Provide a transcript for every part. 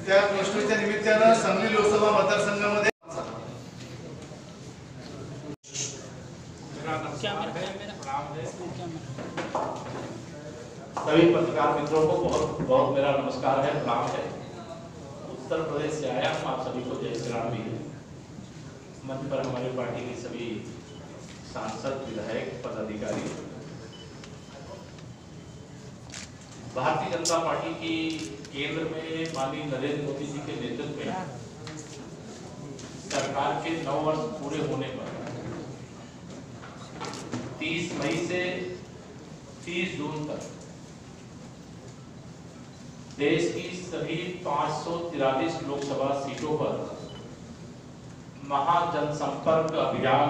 त्या गोष्टीच्या निमित्तानं सांगली लोकसभा मतदारसंघामध्ये सभी पत्रकार मित्रों को बहुत बहुत मेरा नमस्कार है, प्रणाम है। उत्तर प्रदेश से आया हूँ, आप सभी को जय श्री राम भी है। मंच पर हमारी पार्टी के सभी सांसद, विधायक, पदाधिकारी, भारतीय जनता पार्टी की केंद्र में माननीय नरेंद्र मोदी जी के नेतृत्व में सरकार के 9 वर्ष पूरे होने पर 30 मई से 30 जून तक देश की सभी 543 लोकसभा सीटों पर महाजनसंपर्क अभियान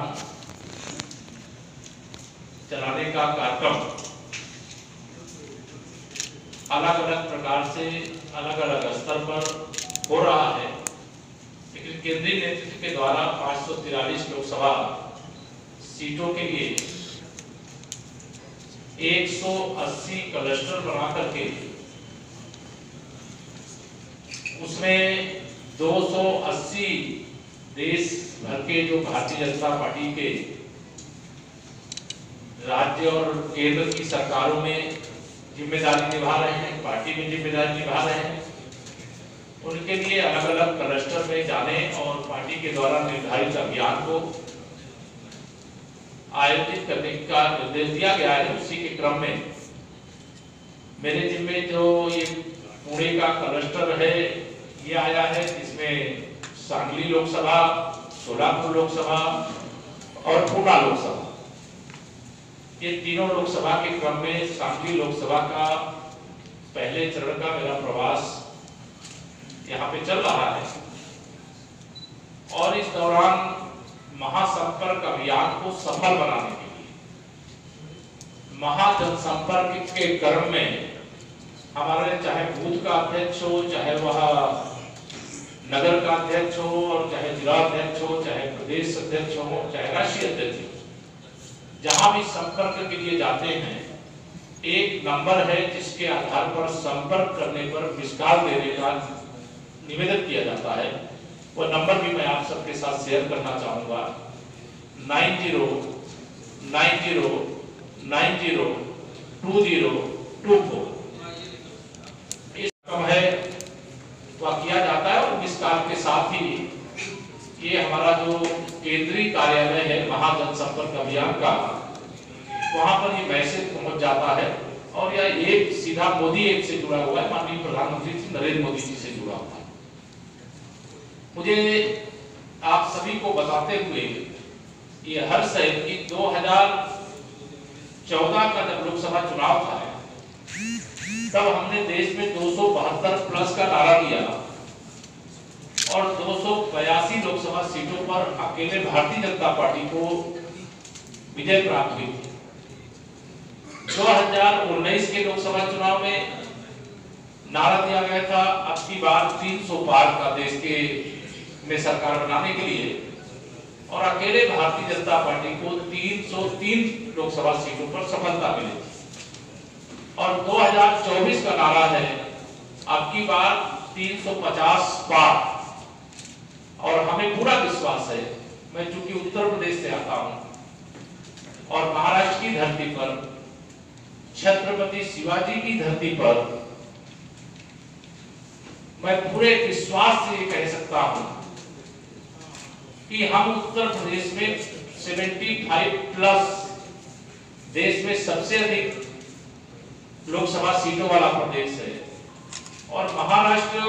चलाने का कार्यक्रम अलग अलग प्रकार से अलग अलग स्तर पर हो रहा है, लेकिन केंद्रीय नेतृत्व के द्वारा 543 लोकसभा सीटों के लिए 180 क्लस्टर बना करके उसमें 280 देश भर के जो भारतीय जनता पार्टी के राज्य और केंद्र की सरकारों में जिम्मेदारी निभा रहे हैं, पार्टी में जिम्मेदारी निभा रहे हैं, उनके लिए अलग अलग क्लस्टर में जाने और पार्टी के द्वारा निर्धारित अभियान को आयोजित करने का निर्देश दिया गया है। उसी के क्रम में मेरे जिम्मे जो ये पुणे का क्लस्टर है ये आया है, जिसमें सांगली लोकसभा, सोलापुर लोकसभा और पूना लोकसभा, ये तीनों लोकसभा के क्रम में सांगली लोकसभा का पहले चरण का मेरा प्रवास यहाँ पे चल रहा है और इस दौरान महासंपर्क अभियान को सफल बनाने के लिए महाजनसंपर्क के क्रम में हमारे चाहे बूथ का अध्यक्ष हो, चाहे वह नगर का अध्यक्ष हो, और चाहे जिला अध्यक्ष हो, चाहे प्रदेश अध्यक्ष हो, चाहे राष्ट्रीय अध्यक्ष हो, जहां भी संपर्क के लिए जाते हैं एक नंबर है जिसके आधार पर संपर्क करने पर मिस कॉल देने का निवेदन किया जाता है। वह नंबर भी मैं आप सबके साथ शेयर करना चाहूंगा, 9090902024। इस कम है वह किया जाता है और मिस कॉल के साथ ही ये हमारा जो केंद्रीय कार्यालय है महाजनसंपर्क अभियान का, वहां पर ये मैसेज पहुंच जाता है और यह एक सीधा मोदी ऐप से जुड़ा हुआ है, माननीय प्रधानमंत्री नरेंद्र मोदी जी से जुड़ा हुआ है। मुझे आप सभी को बताते हुए ये हर्ष है कि 2014 का जब लोकसभा चुनाव था तब हमने देश में 272 प्लस का नारा दिया और 282 लोकसभा सीटों पर अकेले भारतीय जनता पार्टी को विजय प्राप्त हुई। 2019 के लोकसभा चुनाव में नारा दिया गया था अब की बार 300 पार का देश के में सरकार बनाने के लिए, और अकेले भारतीय जनता पार्टी को 303 लोकसभा सीटों पर सफलता मिली। और 2024 का नारा है अब की बार 350 पार, और हमें पूरा विश्वास है, मैं चूंकि उत्तर प्रदेश से आता हूं और महाराष्ट्र की धरती पर छत्रपति शिवाजी की धरती पर मैं पूरे विश्वास से कह सकता हूं कि हम उत्तर प्रदेश में 75 प्लस देश में सबसे अधिक लोकसभा सीटों वाला प्रदेश है, और महाराष्ट्र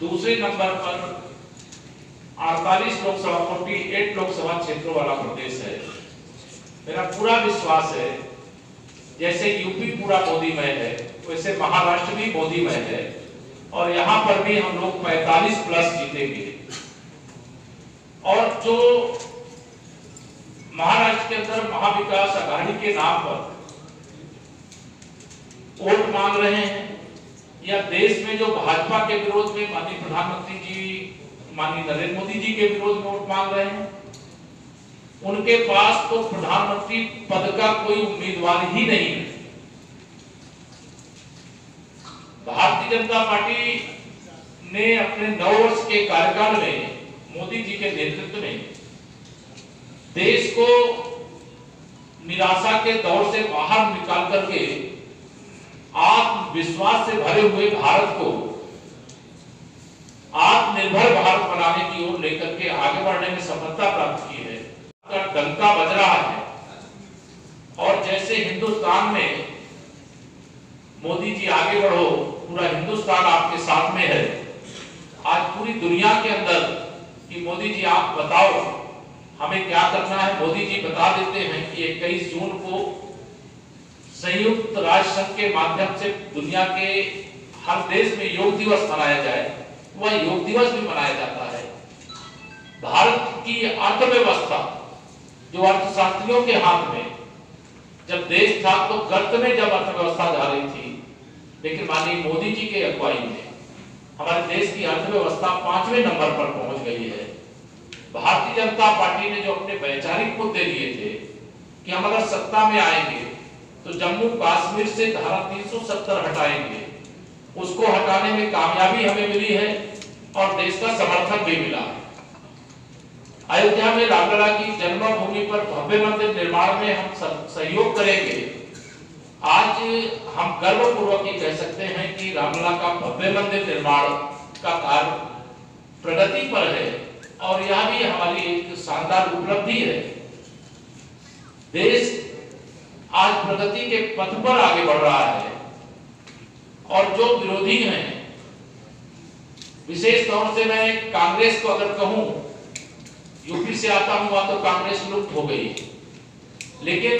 दूसरे नंबर पर 48 लोकसभा 48 लोकसभा क्षेत्रों वाला प्रदेश है। मेरा पूरा विश्वास है जैसे यूपी पूरा मोदीमय है वैसे महाराष्ट्र भी मोदीमय है, और यहाँ पर भी हम लोग 45 प्लस जीतेंगे। और जो महाराष्ट्र के अंदर महाविकास आघाड़ी के नाम पर वोट मांग रहे हैं, या देश में जो भाजपा के विरोध में माननीय प्रधानमंत्री जी, माननीय नरेंद्र मोदी जी के विरोध में वोट मांग रहे हैं, उनके पास तो प्रधानमंत्री पद का कोई उम्मीदवार ही नहीं है। भारतीय जनता पार्टी ने अपने 9 वर्ष के कार्यकाल में मोदी जी के नेतृत्व में देश को निराशा के दौर से बाहर निकाल करके आत्मविश्वास से भरे हुए भारत को आत्मनिर्भर भारत बनाने की ओर लेकर के आगे बढ़ने में सफलता प्राप्त की है। डंका बज रहा है और जैसे हिंदुस्तान में मोदी जी आगे बढ़ो, पूरा हिंदुस्तान आपके साथ में है। आज पूरी दुनिया के अंदर कि मोदी जी आप बताओ हमें क्या करना है, मोदी जी बता देते हैं कि 21 जून को संयुक्त राष्ट्र संघ के माध्यम से दुनिया के हर देश में योग दिवस मनाया जाए। वह योग दिवस भी मनाया जाता है। भारत की अर्थव्यवस्था जो अर्थशास्त्रियों के हाथ में जब देश था तो गर्त में जब अर्थव्यवस्था जा रही थी, लेकिन माननीय मोदी जी के अगुवाई में हमारे देश की अर्थव्यवस्था 5वें नंबर पर पहुंच गई है। भारतीय जनता पार्टी ने जो अपने वैचारिक मुद्दे लिए थे कि हम अगर सत्ता में आएंगे तो जम्मू कश्मीर से धारा 370 हटाएंगे, उसको हटाने में कामयाबी हमें मिली है और देश का समर्थन भी मिला है। अयोध्या में रामलला की जन्मभूमि पर भव्य मंदिर निर्माण में हम सहयोग करेंगे। आज हम गर्वपूर्वक ये कह सकते हैं कि रामलला का भव्य मंदिर निर्माण का कार्य प्रगति पर है और यह भी हमारी एक शानदार उपलब्धि है। देश आज प्रगति के पथ पर आगे बढ़ रहा है और जो विरोधी हैं, विशेष तौर से मैं कांग्रेस को अगर कहूं, यूपी से आता हूं वहां तो कांग्रेस लुप्त हो गई, लेकिन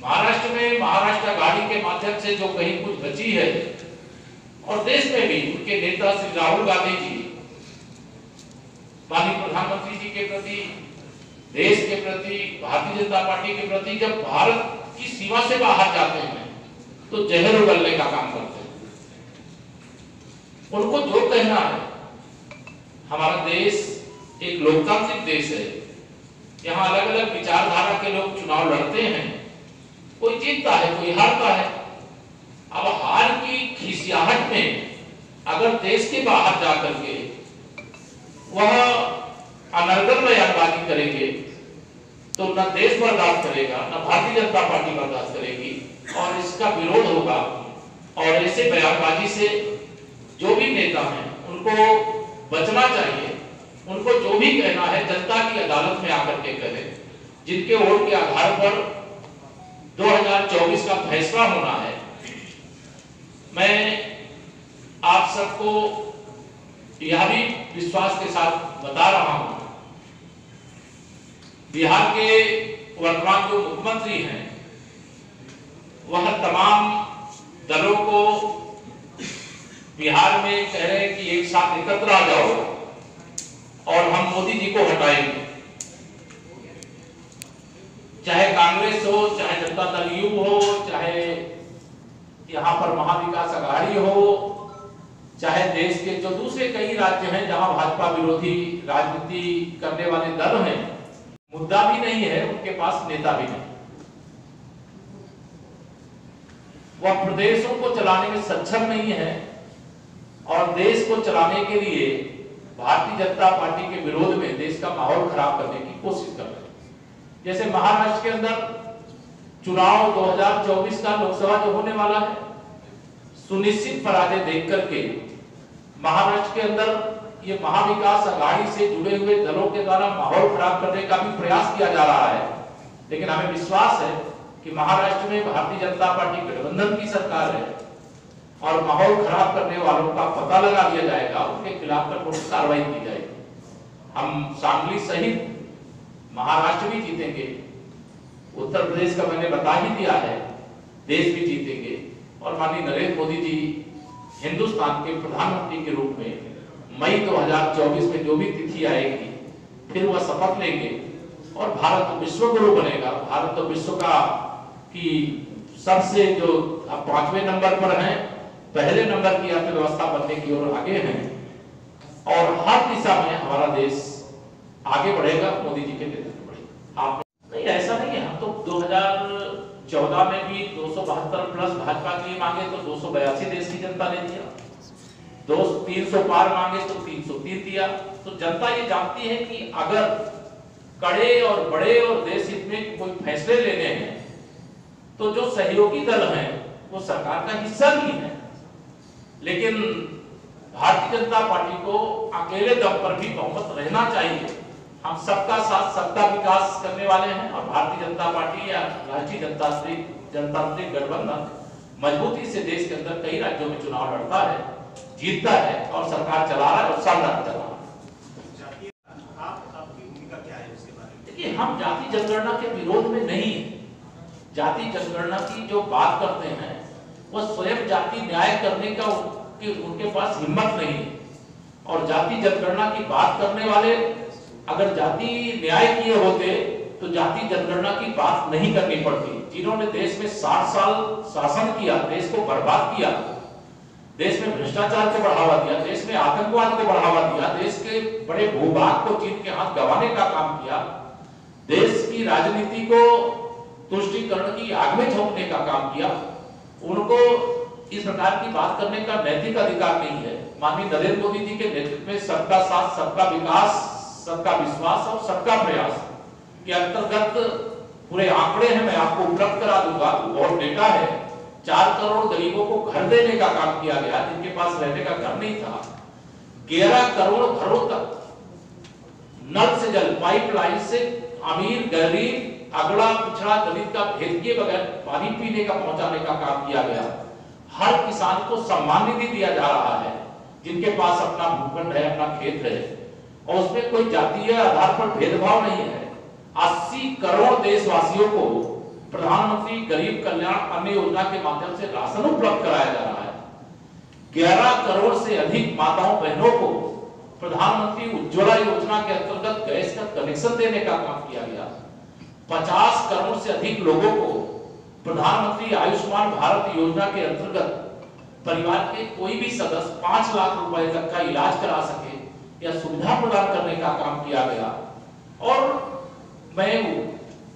महाराष्ट्र में महाराष्ट्र आघाड़ी के माध्यम से जो कहीं कुछ बची है और देश में भी उनके नेता श्री राहुल गांधी जी माननीय प्रधानमंत्री जी के प्रति, देश के प्रति, भारतीय जनता पार्टी के प्रति जब भारत की सीमा से बाहर जाते हैं तो जहर उगलने का काम करते हैं। उनको जो कहना है, हमारा देश एक लोकतांत्रिक देश है, यहाँ अलग अलग विचारधारा के लोग चुनाव लड़ते हैं, कोई जीतता है कोई हारता है। अब हार की खिसियाहट में अगर देश के बाहर जाकर के वह अनर्गल बयानबाजी करेंगे तो न देश बर्दाश्त करेगा, न भारतीय जनता पार्टी बर्दाश्त करेगी और इसका विरोध होगा। और ऐसे बयानबाजी से जो भी नेता हैं उनको बचना चाहिए। उनको जो भी कहना है जनता की अदालत में आकर के करें, जिनके वोट के आधार पर 2024 का फैसला होना है। मैं आप सबको यह भी विश्वास के साथ बता रहा हूं, बिहार के वर्तमान जो मुख्यमंत्री हैं वह तमाम दलों को बिहार में कह रहे हैं कि एक साथ एकत्र आ जाओ और हम मोदी जी को हटाएंगे। चाहे कांग्रेस हो, चाहे जनता दल यू हो, चाहे यहाँ पर महाविकास आघाड़ी हो, चाहे देश के जो दूसरे कई राज्य हैं जहां भाजपा विरोधी राजनीति करने वाले दल हैं, मुद्दा भी नहीं है, उनके पास नेता भी नहीं। वह प्रदेशों को चलाने में सक्षम नहीं है और देश को चलाने के लिए भारतीय जनता पार्टी के विरोध में देश का माहौल खराब करने की कोशिश कर रहे हैं। जैसे महाराष्ट्र के अंदर चुनाव 2024 का लोकसभा जो होने वाला है, सुनिश्चित पराजय देख करके महाराष्ट्र के अंदर ये महाविकास आघाड़ी से जुड़े हुए दलों के द्वारा माहौल खराब करने का भी प्रयास किया जा रहा है। लेकिन हमें विश्वास है कि महाराष्ट्र में भारतीय जनता पार्टी गठबंधन की सरकार है और माहौल खराब करने वालों का पता लगा लिया जाएगा, उनके खिलाफ कठोर कार्रवाई की जाएगी। हम सांगली सहित महाराष्ट्र भी जीतेंगे, उत्तर प्रदेश का मैंने बता ही दिया है, देश भी जीतेंगे और माननीय नरेंद्र मोदी जी हिंदुस्तान के प्रधानमंत्री के रूप में मई 2024 में जो भी तिथि आएगी फिर वह शपथ लेंगे और भारत तो विश्व गुरु बनेगा। भारत तो विश्व का की सबसे जो अब 5वें नंबर पर है, पहले नंबर की अर्थव्यवस्था बनने की ओर आगे हैं और हर दिशा में हमारा देश आगे बढ़ेगा, मोदी जी के नेतृत्व बढ़ेगा। आप नहीं, ऐसा नहीं है। हम तो 2014 में भी 272 प्लस भाजपा के लिए मांगे तो 282 देश की जनता ने दिया। 300 पार मांगे तो 303 दिया। तो जनता ये जानती है कि अगर कड़े और बड़े और देश हित में कोई फैसले लेने हैं तो जो सहयोगी दल हैं वो सरकार का हिस्सा भी है, लेकिन भारतीय जनता पार्टी को अकेले दम पर भी बहुमत रहना चाहिए। हम सबका साथ सबका विकास करने वाले हैं और भारतीय जनता पार्टी या राष्ट्रीय जनतांत्रिक गठबंधन मजबूती से देश के अंदर कई राज्यों में चुनाव लड़ता है, जीतता है और सरकार चला रहा है और शानदार चला रहा है। आपकी भूमिका क्या है उसके बारे में? देखिए, हम जाति जनगणना के विरोध में नहीं है। जाति जनगणना की जो बात करते हैं वह स्वयं जाति न्याय करने का उनके पास हिम्मत नहीं है। और जाति जनगणना की बात करने वाले अगर जाति न्याय किए होते तो जाति जनगणना की बात नहीं करनी पड़ती। जिन्होंने देश में 60 साल शासन किया, देश को बर्बाद किया, देश में भ्रष्टाचार को बढ़ावा दिया, देश में आतंकवाद को बढ़ावा दिया, देश के बड़े भूभाग को चीन के हाथ गंवाने का काम किया, देश की राजनीति को तुष्टीकरण की आग में झोंकने का काम किया, उनको इस प्रकार की बात करने का नैतिक अधिकार नहीं है। माननीय नरेंद्र मोदी जी के नेतृत्व में सबका साथ सबका विकास, सबका विश्वास और सबका प्रयास के अंतर्गत पूरे आंकड़े हैं, मैं आपको उपलब्ध करा दूंगा, और डेटा है। 4 करोड़ गरीबों को घर देने का काम किया गया जिनके पास रहने का घर नहीं था। 11 करोड़ घरों तक नल से जल, पाइपलाइन से अमीर गरीब अगड़ा पिछड़ा दलित का भेद किए बगैर पानी पीने का पहुंचाने का काम किया गया। हर किसान को सम्मान निधि दिया जा रहा है जिनके पास अपना भूखंड है, अपना खेत है, और उसमें कोई जातीय आधार पर भेदभाव नहीं है। 80 करोड़ देशवासियों को प्रधानमंत्री गरीब कल्याण अन्न योजना के माध्यम से राशन उपलब्ध कराया जा रहा है। 11 करोड़ से अधिक माताओं बहनों को प्रधानमंत्री उज्ज्वला योजना के अंतर्गत गैस का कनेक्शन देने का काम किया गया। 50 करोड़ से अधिक लोगों को प्रधानमंत्री आयुष्मान भारत योजना के अंतर्गत परिवार के कोई भी सदस्य 5 लाख रुपए तक का इलाज करा सके या सुविधा प्रदान करने का काम किया गया। और मैं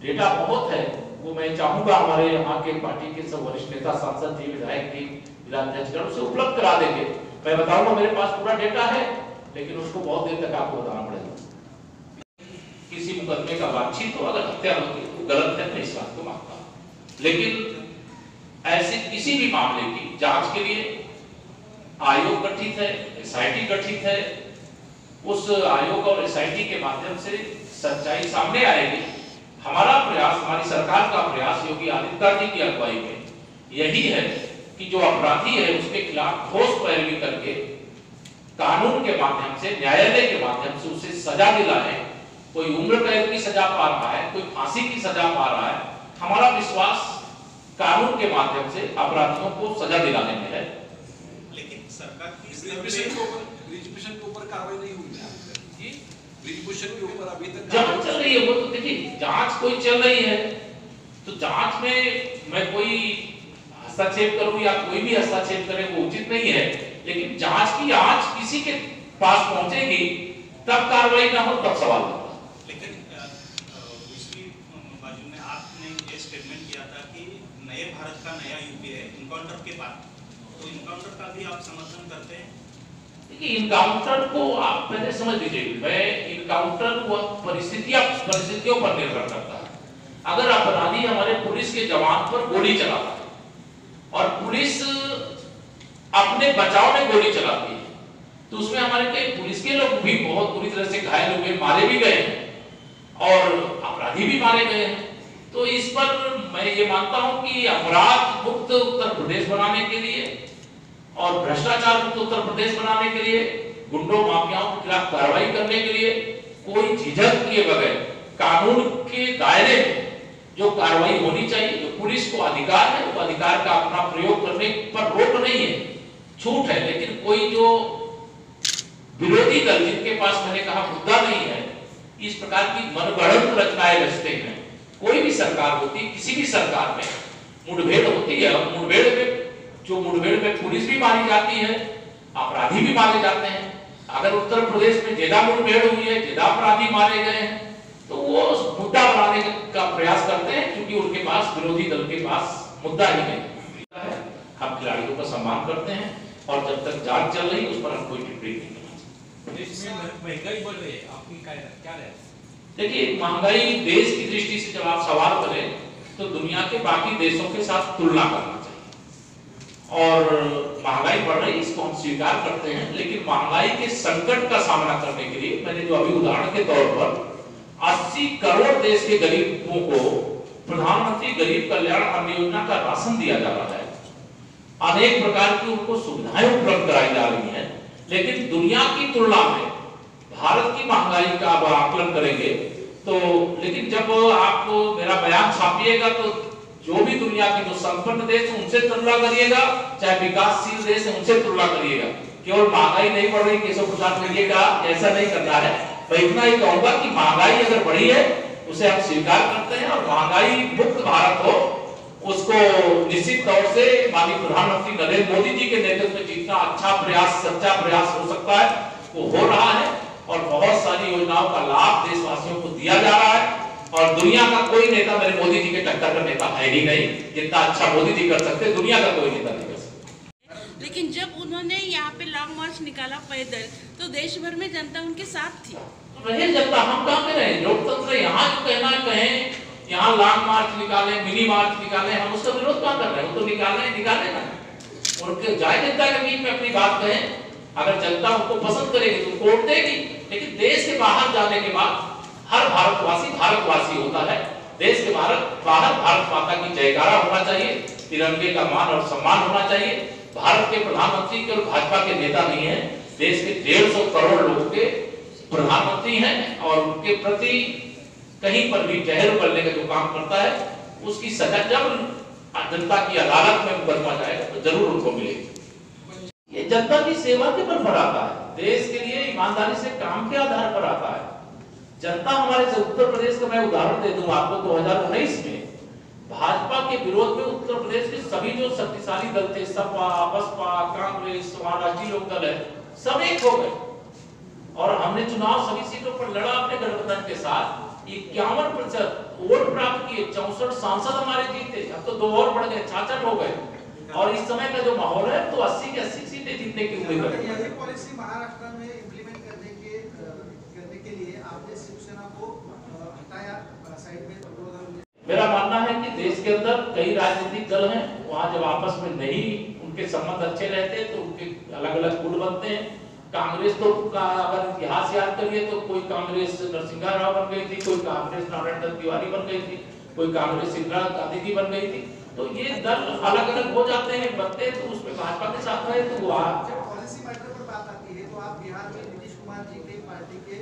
डेटा बहुत है, वो मैं चाहूंगा हमारे यहाँ के पार्टी के सब वरिष्ठ नेता, सांसद जी, विधायक जी, जिला अध्यक्षगण उसे उपलब्ध करा देंगे। मैं बताऊंगा, मेरे पास पूरा डेटा है, लेकिन उसको बहुत देर तक आपको बताना पड़ेगा। किसी मुकदमे का वांछित तो अगर हत्या होती है तो गलत है, मैं इस बात को मानता हूं, लेकिन ऐसे किसी भी मामले की जांच के लिए आयोग गठित है, एसआईटी गठित है। उस आयोग और एसआईटी के माध्यम से सच्चाई सामने आएगी। हमारा प्रयास, हमारी सरकार का प्रयास योगी आदित्यनाथ जी की अगुवाई में यही है कि जो अपराधी है उसके खिलाफ ठोस पैरवी करके कानून के माध्यम से, न्यायालय के माध्यम से उसे सजा दिलाएं। कोई उम्र कैद की सजा पा रहा है, कोई फांसी की सजा पा रहा है, हमारा विश्वास कानून के माध्यम से अपराधियों को सजा दिलाने में है। लेकिन सरकार की ब्रिजभूषण के ऊपर कार्रवाई नहीं हुई है जी। ब्रिजभूषण के ऊपर अभी तक जांच चल रही है। वो तो देखिए, जांच कोई चल रही है तो जांच में मैं कोई हस्तक्षेप करूं या कोई भी हस्तक्षेप करे वो उचित नहीं है, लेकिन जांच की आंच किसी के पास पहुंचेगी तब कार्रवाई ना हो तब सवाल होगा। लेकिन दूसरी बाजू में आपने ये स्टेटमेंट किया था कि नए भारत का नया यूपी है इनकाउंटर के बाद, तो इनकाउंटर का भी आप समर्थन करते हैं? देखिए, इनकाउंटर को आप पहले समझ लीजिए, मैं इनकाउंटर वो परिस्थितियों पर निर्भर करता है। अगर अपराधी हमारे पुलिस के जवान पर गोली चलाता है और पुलिस अपने बचाव में गोली चलाती है तो उसमें हमारे कई पुलिस के लोग भी बहुत बुरी तरह से घायल हुए, मारे भी गए हैं और अपराधी भी मारे गए हैं। तो इस पर मैं ये मानता हूं कि अपराध मुक्त उत्तर प्रदेश बनाने के लिए और भ्रष्टाचार मुक्त उत्तर प्रदेश बनाने के लिए, गुंडों माफियाओं के खिलाफ कार्रवाई करने के लिए कोई झिझक किए बगैर कानून के दायरे में जो कार्रवाई होनी चाहिए, जो पुलिस को अधिकार है वो अधिकार का अपना प्रयोग करने पर रोक नहीं है, छूट है। लेकिन कोई जो विरोधी दल जिनके पास मैंने कहा मुद्दा नहीं है, इस प्रकार की मनगढ़ंत रचनाएं रचते हैं। कोई भी सरकार होती, किसी भी सरकार में मुठभेड़ होती है, मुठभेड़ में पुलिस भी मारी जाती है, अपराधी भी मारे जाते हैं। अगर उत्तर प्रदेश में ज्यादा मुठभेड़ हुई है, ज्यादा अपराधी मारे गए हैं, तो वो मुद्दा बनाने का प्रयास करते हैं क्योंकि उनके पास, विरोधी दल के पास मुद्दा ही नहीं है। हम खिलाड़ियों का सम्मान करते हैं, और जब तक जांच चल रही उस पर हम कोई टिप्पणी नहीं करेंगे। देश में महंगाई बढ़ रही है, आपकी क्या राय? देखिए, महंगाई देश की दृष्टि से जब आप सवाल करें तो दुनिया के बाकी देशों के साथ तुलना करना चाहिए। और महंगाई बढ़ रही इसको हम स्वीकार करते हैं, लेकिन महंगाई के संकट का सामना करने के लिए मैंने जो अभी उदाहरण के तौर पर 80 करोड़ देश के गरीबों को प्रधानमंत्री गरीब कल्याण अन्न योजना का राशन दिया जा रहा है, अनेक प्रकार की उनको सुविधाएं उपलब्ध कराई जा रही हैं, लेकिन दुनिया की तुलना में भारत की महंगाई का आप आकलन करेंगे तो, लेकिन जब आप मेरा बयान छापिएगा तो जो भी दुनिया के जो संपन्न देश उनसे तुलना करिएगा, चाहे विकासशील देश है उनसे तुलना करिएगा। केवल महंगाई नहीं बढ़ रही केशव प्रसाद करिएगा, ऐसा नहीं करना है। मैं इतना ही कहूंगा कि महंगाई अगर बढ़ी है उसे हम स्वीकार करते हैं और महंगाई मुक्त भारत हो उसको निश्चित तौर से माननीय प्रधानमंत्री नरेंद्र मोदी जी के नेतृत्व में जितना अच्छा प्रयास, सच्चा प्रयास हो सकता है वो हो रहा है और बहुत सारी योजनाओं का लाभ देशवासियों को दिया जा रहा है। और दुनिया का कोई नेता मेरे मोदी जी के टक्कर का नेता है ही नहीं, जितना अच्छा मोदी जी कर सकते दुनिया का कोई नेता नहीं कर सकता। लेकिन जब उन्होंने यहाँ पे लॉन्ग मार्च निकाला पैदल तो देश भर में जनता उनके साथ थी। रहे जनता, हम कहाँ पे रहे? लोकतंत्र यहाँ जो कहना है कहें, यहाँ लॉन्ग मार्च निकाले, मिनी मार्च निकाले, हम उसका विरोध कहाँ कर रहे हैं? वो तो निकाले ना, उनके जाए जनता के बीच में अपनी बात कहें। अगर जनता उनको पसंद करेगी तो वोट देगी, लेकिन देश के बाहर जाने के बाद हर भारतवासी होता है। देश के बाहर भारत माता की जयकारा होना चाहिए, तिरंगे का मान और सम्मान होना चाहिए। भारत के प्रधानमंत्री केवल भाजपा के नेता नहीं है, देश के 150 करोड़ लोगों के प्रधानमंत्री हैं और उनके प्रति कहीं पर भी जहर उगलने का जो काम करता है उसकी सजा जब जनता की अदालत में मुकदमा जाएगा तो जरूर उनको मिलेगी। ये जनता की सेवा के पर आता है, देश के लिए ईमानदारी से काम के आधार पर आता है। जनता हमारे से उत्तर प्रदेश का मैं उदाहरण दे दूं आपको, 2019 में भाजपा के विरोध में उत्तर प्रदेश के सभी जो शक्तिशाली दल थे, सपा, बसपा, कांग्रेस, महाराष्ट्रीय लोक दल है, सब एक हो गए और हमने चुनाव सभी सीटों पर लड़ा अपने गठबंधन के साथ। 51% वोट प्राप्त किए, 64 सांसद हमारे जीते। अब तो 2 और बढ़ गए, 66 हो गए और इस समय का जो माहौल है तो 80 की 80 सीटें जीतने की उम्मीद है। यही पॉलिसी महाराष्ट्र में इंप्लीमेंट करने के लिए आपने शिवसेना को हटाया साइड में। मेरा मानना है कि देश के अंदर कई राजनीतिक दल हैं, वहां जब आपस में नहीं उनके संबंध अच्छे रहते तो उनके अलग अलग गुट बनते हैं। कांग्रेस तो का अगर इतिहास याद करिए तो कोई कांग्रेस नरसिंहा राव बन गई थी, कोई कांग्रेस नारायण दत्त तिवारी बन गई थी, कोई कांग्रेस इंदिरा गांधी जी बन गई थी। तो ये दल अलग अलग हो जाते हैं, बनते हैं तो उसमें भाजपा के साथ रहे तो वो पॉलिसी मैटर पर बात आती है तो आप बिहार में नीतीश कुमार जी के पार्टी के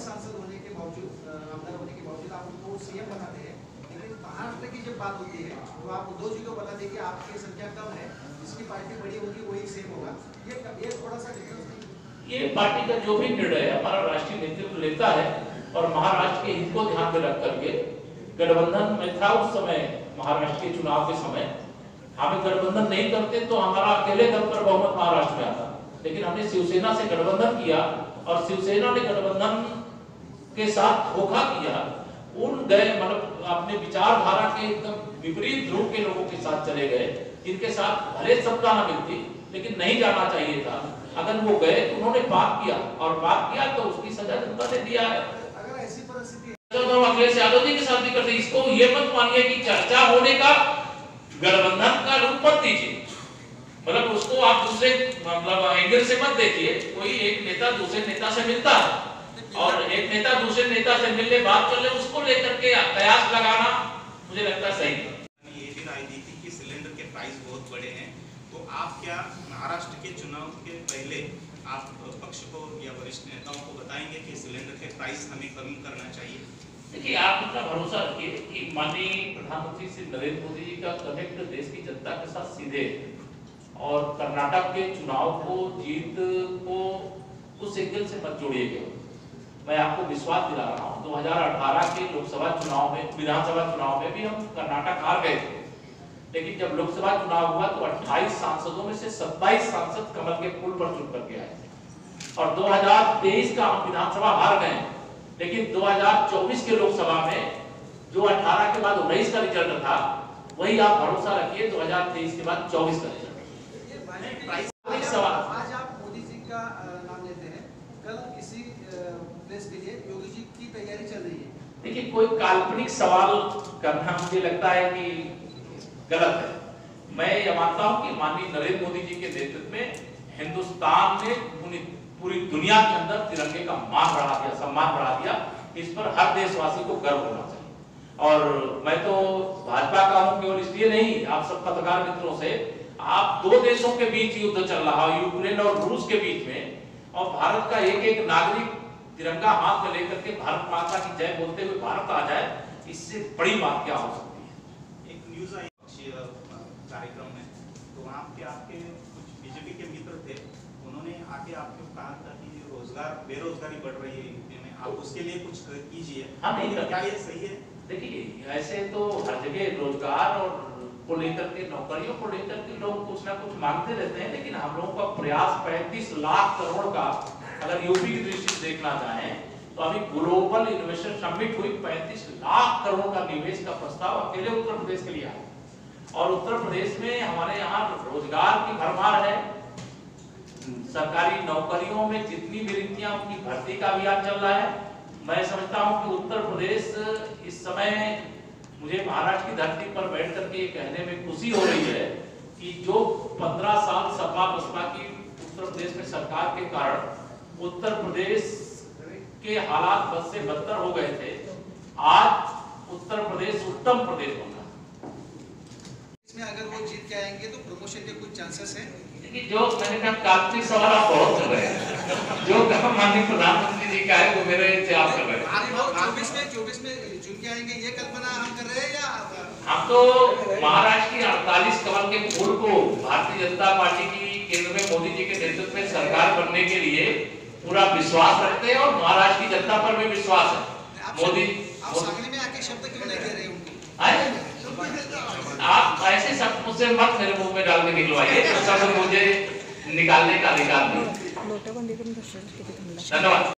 सांसद होने के बावजूद, आमदार होने के बावजूद आप उनको सीएम बनाते हैं, लेकिन महाराष्ट्र की जब बात होती है तो आप उद्धव जी को बताते हैं कि आपकी संख्या कम है, जिसकी पार्टी बड़ी होगी वही सीएम होगा। ये थोड़ा सा डिफरेंस नहीं? ये पार्टी का जो भी निर्णय हमारा राष्ट्रीय नेतृत्व लेता है और महाराष्ट्र के हित को ध्यान में रख करके, गठबंधन में था उस समय महाराष्ट्र के चुनाव के समय, हमें गठबंधन नहीं करते तो हमारा अकेले दम पर बहुमत महाराष्ट्र में आता, लेकिन हमने शिवसेना से गठबंधन किया और शिवसेना ने गठबंधन के साथ धोखा किया। उन गए मतलब अपने विचारधारा के एकदम विपरीत ध्रुव के लोगों के साथ चले गए, जिनके साथ भले सबका ना मिलती लेकिन नहीं जाना चाहिए था। अगर वो गए तो उन्होंने पाप किया और पाप किया तो उसकी सजा जनता ने दिया है। अगर ऐसी परिस्थिति तो अखिलेश यादव जी के साथ भी करते, इसको ये मत मानिए कि चर्चा होने का गठबंधन का रूप मत दीजिए, मतलब उसको आप दूसरे मतलब एंगल से मत देखिए। कोई एक नेता दूसरे नेता से मिलता है और एक नेता दूसरे नेता से मिलने बात कर ले, उसको लेकर के कयास लगाना मुझे लगता सही नहीं। ये भी राय दी थी कि सिलेंडर के प्राइस बहुत बड़े हैं, तो आप क्या महाराष्ट्र के चुनाव के पहले आप पक्ष को या वरिष्ठ नेताओं को बताएंगे कि सिलेंडर के प्राइस हमें कम करना चाहिए? देखिए, आप इतना भरोसा रखिए कि माननीय प्रधानमंत्री श्री नरेंद्र मोदी जी का कनेक्ट देश की जनता के साथ सीधे, और कर्नाटक के चुनाव को जीत को उस एंगल से मत जोड़िएगा। मैं आपको विश्वास दिला रहा हूँ, 2018 के लोकसभा चुनाव में, विधानसभा चुनाव में भी हम कर्नाटक हार गए थे, लेकिन जब लोकसभा चुनाव हुआ तो 28 सांसदों में से 27 सांसद कमल के पुल पर चुन करके आए थे और 2023 का हम विधानसभा हार गए, लेकिन 2024 के लोकसभा में जो 18 के बाद 19 का रिजल्ट था वही आप भरोसा रखिए 2023 के बाद 24 का रिजल्ट। सवाल। आज आप मोदी जी का नाम लेते हैं, कल किसी प्लेस के लिए योगी जी की तैयारी चल रही है। देखिए, कोई काल्पनिक सवाल करना मुझे लगता है कि गलत है। मैं ये मानता हूं कि माननीय नरेंद्र मोदी जी के नेतृत्व में हिंदुस्तान ने पूरी दुनिया के अंदर तिरंगे का मान बढ़ा दिया, सम्मान बढ़ा दिया। इस पर हर देशवासी को गर्व होना चाहिए। और मैं तो भाजपा का हूं केवल इसलिए नहीं, आप सब पत्रकार मित्रों से, आप दो देशों के बीच युद्ध चल रहा है, यूक्रेन और रूस के बीच में, और भारत का एक एक नागरिक तिरंगा हाथ में लेकर के भारत माता की जय बोलते हुए भारत आ जाए, इससे बड़ी बात क्या हो सकती है। एक न्यूज आई कार्यक्रम में, तो वहाँ पे आपके कुछ बीजेपी के मित्र थे, उन्होंने आके आपको कहा था कि बेरोजगारी बढ़ रही है यूपी में, आप उसके लिए कुछ कीजिए। हाँ, नहीं क्या ये सही है? देखिए, ऐसे तो हर जगह रोजगार और को लेकर के, नौकरियों को लेकर के लोग कुछ ना कुछ मांगते रहते हैं, लेकिन हम लोगों का प्रयास 35 लाख करोड़ का, अगर यूपी की दृष्टि से देखना चाहें तो अभी ग्लोबल इन्वेस्टर समिट हुई, 35 लाख करोड़ का निवेश का प्रस्ताव अकेले उत्तर प्रदेश के लिए आया। और उत्तर प्रदेश में हमारे यहाँ रोजगार की भरमार है। सरकारी नौकरियों में जितनी भी रिक्तियां, उनकी भर्ती का अभियान चल रहा है। मैं समझता हूं कि उत्तर प्रदेश इस समय, मुझे महाराष्ट्र की धरती पर बैठ करके कहने में खुशी हो रही है कि जो 15 साल सपा बसपा की उत्तर प्रदेश में सरकार के कारण उत्तर प्रदेश के हालात बद से बदतर हो गए थे, आज उत्तर प्रदेश उत्तम प्रदेश बन रहा। इसमें अगर वो जीत के आएंगे तो प्रमोशन के कुछ चांसेस हैं। देखिए, जो मैंने कहा काल्पनिक सवाल आप बहुत कर रहे हैं। जो कहा माननीय प्रधानमंत्री जी का है वो मेरे से आप कर रहे हैं। आप 24 में चुन के आएंगे, ये कल्पना हम कर रहे हैं या हम तो महाराष्ट्र की 48 कमल के फूल को भारतीय जनता पार्टी की केंद्र में मोदी जी के नेतृत्व में सरकार बनने के लिए पूरा विश्वास रखते हैं और महाराष्ट्र की जनता पर भी विश्वास है। मोदी आप सांगली में आके शब्द क्यों नहीं दे रहे उनको? आप ऐसे शब्द मुझसे मत मेरे मुंह में डाल के निकलवाइए, तो शब्द मुझे निकालने का अधिकार नहीं। धन्यवाद।